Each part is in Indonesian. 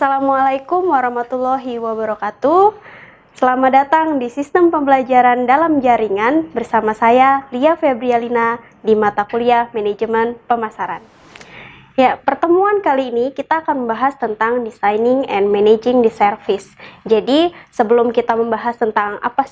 Assalamualaikum warahmatullahi wabarakatuh. Selamat datang di Sistem Pembelajaran Dalam Jaringan bersama saya, Lia Febrialina, di mata kuliah Manajemen Pemasaran. Ya, pertemuan kali ini kita akan membahas tentang Designing and Managing the Service. Jadi, sebelum kita membahas tentang apa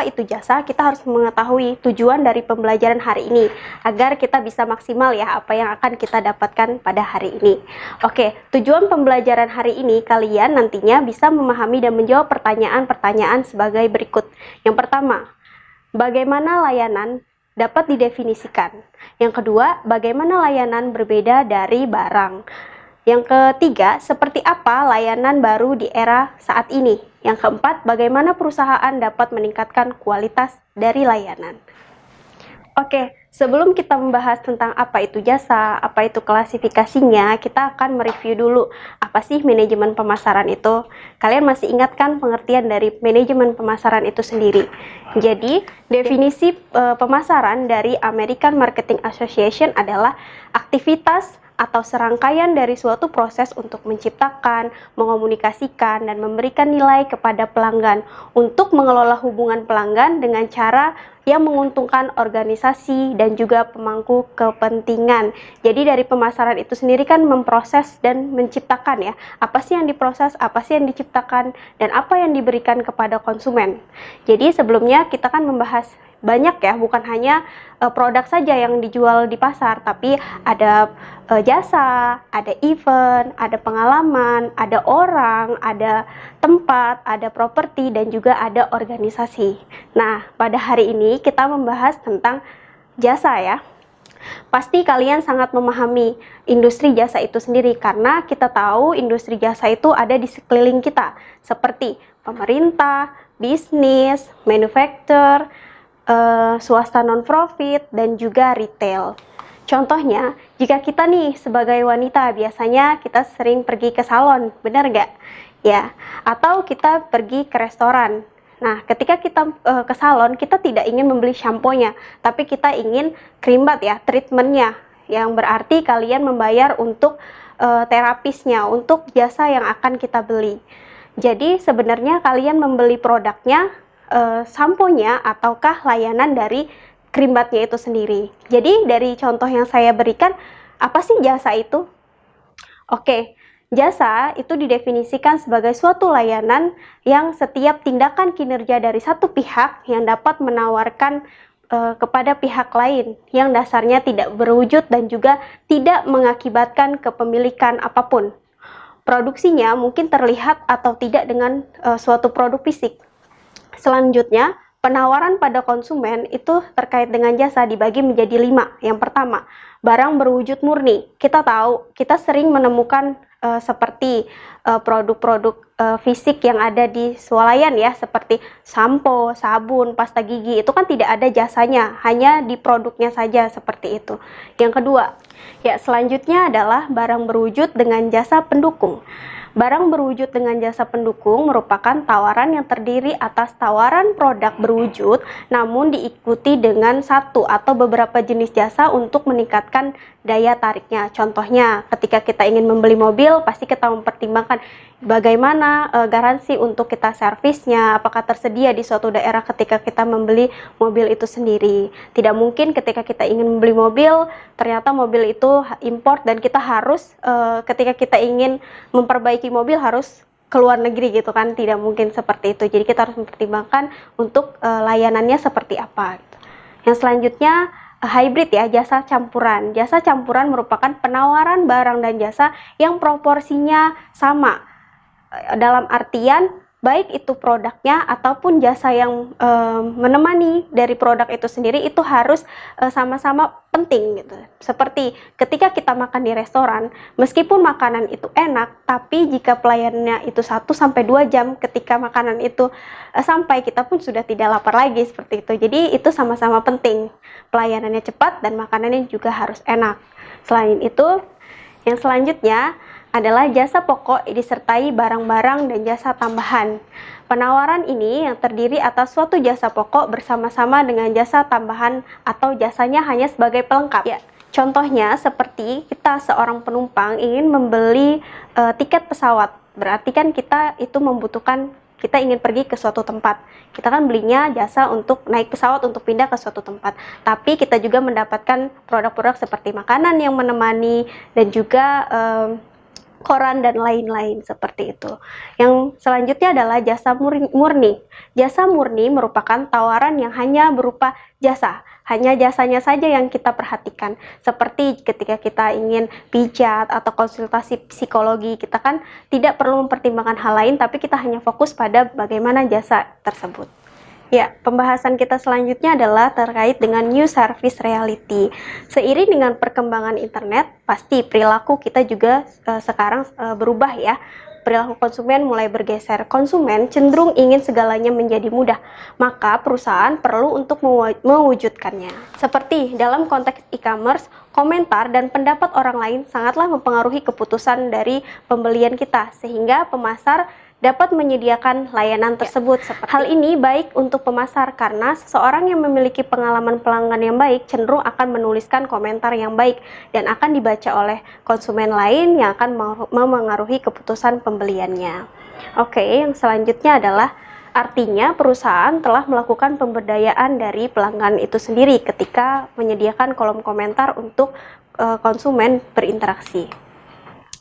itu jasa, kita harus mengetahui tujuan dari pembelajaran hari ini agar kita bisa maksimal ya apa yang akan kita dapatkan pada hari ini. Oke, tujuan pembelajaran hari ini kalian nantinya bisa memahami dan menjawab pertanyaan-pertanyaan sebagai berikut. Yang pertama, bagaimana layanan dapat didefinisikan? Yang kedua, bagaimana layanan berbeda dari barang? Yang ketiga, seperti apa layanan baru di era saat ini? Yang keempat, bagaimana perusahaan dapat meningkatkan kualitas dari layanan? Oke, sebelum kita membahas tentang apa itu jasa, apa itu klasifikasinya, kita akan mereview dulu apa sih manajemen pemasaran itu. Kalian masih ingat kan pengertian dari manajemen pemasaran itu sendiri? Jadi, definisi pemasaran dari American Marketing Association adalah aktivitas atau serangkaian dari suatu proses untuk menciptakan, mengomunikasikan, dan memberikan nilai kepada pelanggan untuk mengelola hubungan pelanggan dengan cara yang menguntungkan organisasi dan juga pemangku kepentingan. Jadi dari pemasaran itu sendiri kan memproses dan menciptakan ya, apa sih yang diproses, apa sih yang diciptakan, dan apa yang diberikan kepada konsumen. Jadi sebelumnya kita kan membahas banyak ya, bukan hanya produk saja yang dijual di pasar, tapi ada jasa, ada event, ada pengalaman, ada orang, ada tempat, ada properti, dan juga ada organisasi. Nah, pada hari ini kita membahas tentang jasa ya. Pasti kalian sangat memahami industri jasa itu sendiri karena kita tahu industri jasa itu ada di sekeliling kita, seperti pemerintah, bisnis, manufaktur, swasta non-profit, dan juga retail. Contohnya, jika kita nih sebagai wanita biasanya kita sering pergi ke salon, benar nggak? Ya, atau kita pergi ke restoran. Nah, ketika kita ke salon, kita tidak ingin membeli shampoo-nya, tapi kita ingin cream bath ya, treatment-nya, yang berarti kalian membayar untuk terapisnya, untuk jasa yang akan kita beli. Jadi sebenarnya kalian membeli produknya, sampo-nya ataukah layanan dari cream bath-nya itu sendiri. Jadi dari contoh yang saya berikan, apa sih jasa itu? Oke, jasa itu didefinisikan sebagai suatu layanan yang setiap tindakan kinerja dari satu pihak yang dapat menawarkan kepada pihak lain yang dasarnya tidak berwujud dan juga tidak mengakibatkan kepemilikan apapun. Produksinya mungkin terlihat atau tidak dengan suatu produk fisik. Selanjutnya, penawaran pada konsumen itu terkait dengan jasa dibagi menjadi 5. Yang pertama, barang berwujud murni. Kita tahu, kita sering menemukan seperti produk-produk fisik yang ada di swalayan ya, seperti sampo, sabun, pasta gigi. Itu kan tidak ada jasanya, hanya di produknya saja seperti itu. Yang kedua, ya selanjutnya adalah barang berwujud dengan jasa pendukung. Barang berwujud dengan jasa pendukung merupakan tawaran yang terdiri atas tawaran produk berwujud namun diikuti dengan satu atau beberapa jenis jasa untuk meningkatkan daya tariknya. Contohnya, ketika kita ingin membeli mobil, pasti kita mempertimbangkan bagaimana garansi untuk kita servisnya, apakah tersedia di suatu daerah ketika kita membeli mobil itu sendiri. Tidak mungkin ketika kita ingin membeli mobil, ternyata mobil itu import dan kita harus ketika kita ingin memperbaiki mobil harus ke luar negeri gitu kan, tidak mungkin seperti itu. Jadi kita harus mempertimbangkan untuk layanannya seperti apa gitu. Yang selanjutnya hybrid ya, jasa campuran. Jasa campuran merupakan penawaran barang dan jasa yang proporsinya sama. Dalam artian baik itu produknya ataupun jasa yang menemani dari produk itu sendiri itu harus sama-sama penting gitu. Seperti ketika kita makan di restoran, meskipun makanan itu enak, tapi jika pelayanannya itu 1-2 jam ketika makanan itu sampai, kita pun sudah tidak lapar lagi seperti itu. Jadi itu sama-sama penting. Pelayanannya cepat dan makanannya juga harus enak. Selain itu, yang selanjutnya adalah jasa pokok disertai barang-barang dan jasa tambahan. Penawaran ini yang terdiri atas suatu jasa pokok bersama-sama dengan jasa tambahan atau jasanya hanya sebagai pelengkap. Ya, contohnya seperti kita seorang penumpang ingin membeli tiket pesawat Berarti kan kita itu membutuhkan, kita ingin pergi ke suatu tempat. Kita kan belinya jasa untuk naik pesawat untuk pindah ke suatu tempat. Tapi kita juga mendapatkan produk-produk seperti makanan yang menemani dan juga koran dan lain-lain seperti itu. Yang selanjutnya adalah jasa murni. Jasa murni merupakan tawaran yang hanya berupa jasa. Hanya jasanya saja yang kita perhatikan. Seperti ketika kita ingin pijat atau konsultasi psikologi, kita kan tidak perlu mempertimbangkan hal lain, tapi kita hanya fokus pada bagaimana jasa tersebut. Ya, pembahasan kita selanjutnya adalah terkait dengan new service reality. Seiring dengan perkembangan internet, pasti perilaku kita juga sekarang berubah ya. Perilaku konsumen mulai bergeser. Konsumen cenderung ingin segalanya menjadi mudah, maka perusahaan perlu untuk mewujudkannya. Seperti dalam konteks e-commerce, komentar dan pendapat orang lain sangatlah mempengaruhi keputusan dari pembelian kita, sehingga pemasar dapat menyediakan layanan tersebut. Hal ini baik untuk pemasar karena seseorang yang memiliki pengalaman pelanggan yang baik cenderung akan menuliskan komentar yang baik dan akan dibaca oleh konsumen lain yang akan memengaruhi keputusan pembeliannya. Oke, yang selanjutnya adalah artinya perusahaan telah melakukan pemberdayaan dari pelanggan itu sendiri ketika menyediakan kolom komentar untuk konsumen berinteraksi.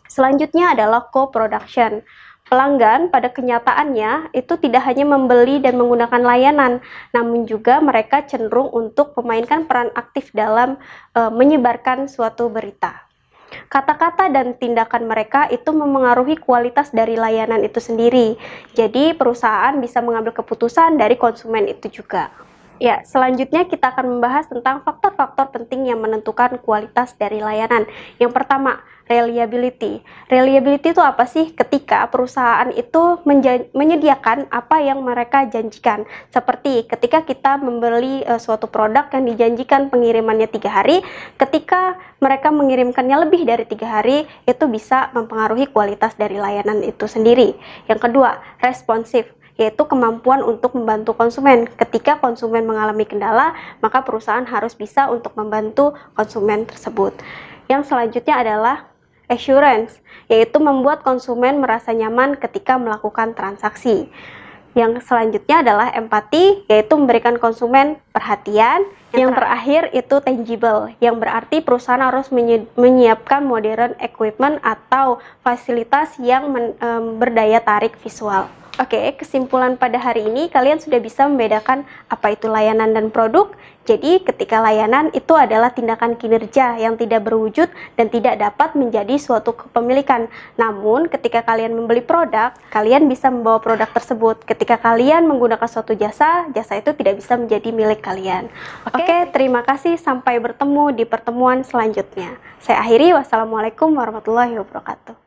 Selanjutnya adalah co-production. Pelanggan pada kenyataannya itu tidak hanya membeli dan menggunakan layanan, namun juga mereka cenderung untuk memainkan peran aktif dalam menyebarkan suatu berita. Kata-kata dan tindakan mereka itu memengaruhi kualitas dari layanan itu sendiri. Jadi perusahaan bisa mengambil keputusan dari konsumen itu juga. Ya, selanjutnya kita akan membahas tentang faktor-faktor penting yang menentukan kualitas dari layanan. Yang pertama, reliability. Reliability itu apa sih? Ketika perusahaan itu menyediakan apa yang mereka janjikan. Seperti ketika kita membeli suatu produk yang dijanjikan pengirimannya 3 hari, ketika mereka mengirimkannya lebih dari 3 hari, itu bisa mempengaruhi kualitas dari layanan itu sendiri. Yang kedua, responsif, yaitu kemampuan untuk membantu konsumen. Ketika konsumen mengalami kendala, maka perusahaan harus bisa untuk membantu konsumen tersebut. Yang selanjutnya adalah assurance, yaitu membuat konsumen merasa nyaman ketika melakukan transaksi. Yang selanjutnya adalah empati, yaitu memberikan konsumen perhatian. Yang terakhir itu tangible, yang berarti perusahaan harus menyiapkan modern equipment atau fasilitas yang berdaya tarik visual. Oke, kesimpulan pada hari ini kalian sudah bisa membedakan apa itu layanan dan produk. Jadi ketika layanan itu adalah tindakan kinerja yang tidak berwujud dan tidak dapat menjadi suatu kepemilikan. Namun ketika kalian membeli produk, kalian bisa membawa produk tersebut. Ketika kalian menggunakan suatu jasa, jasa itu tidak bisa menjadi milik kalian. Oke, terima kasih, sampai bertemu di pertemuan selanjutnya. Saya akhiri, wassalamualaikum warahmatullahi wabarakatuh.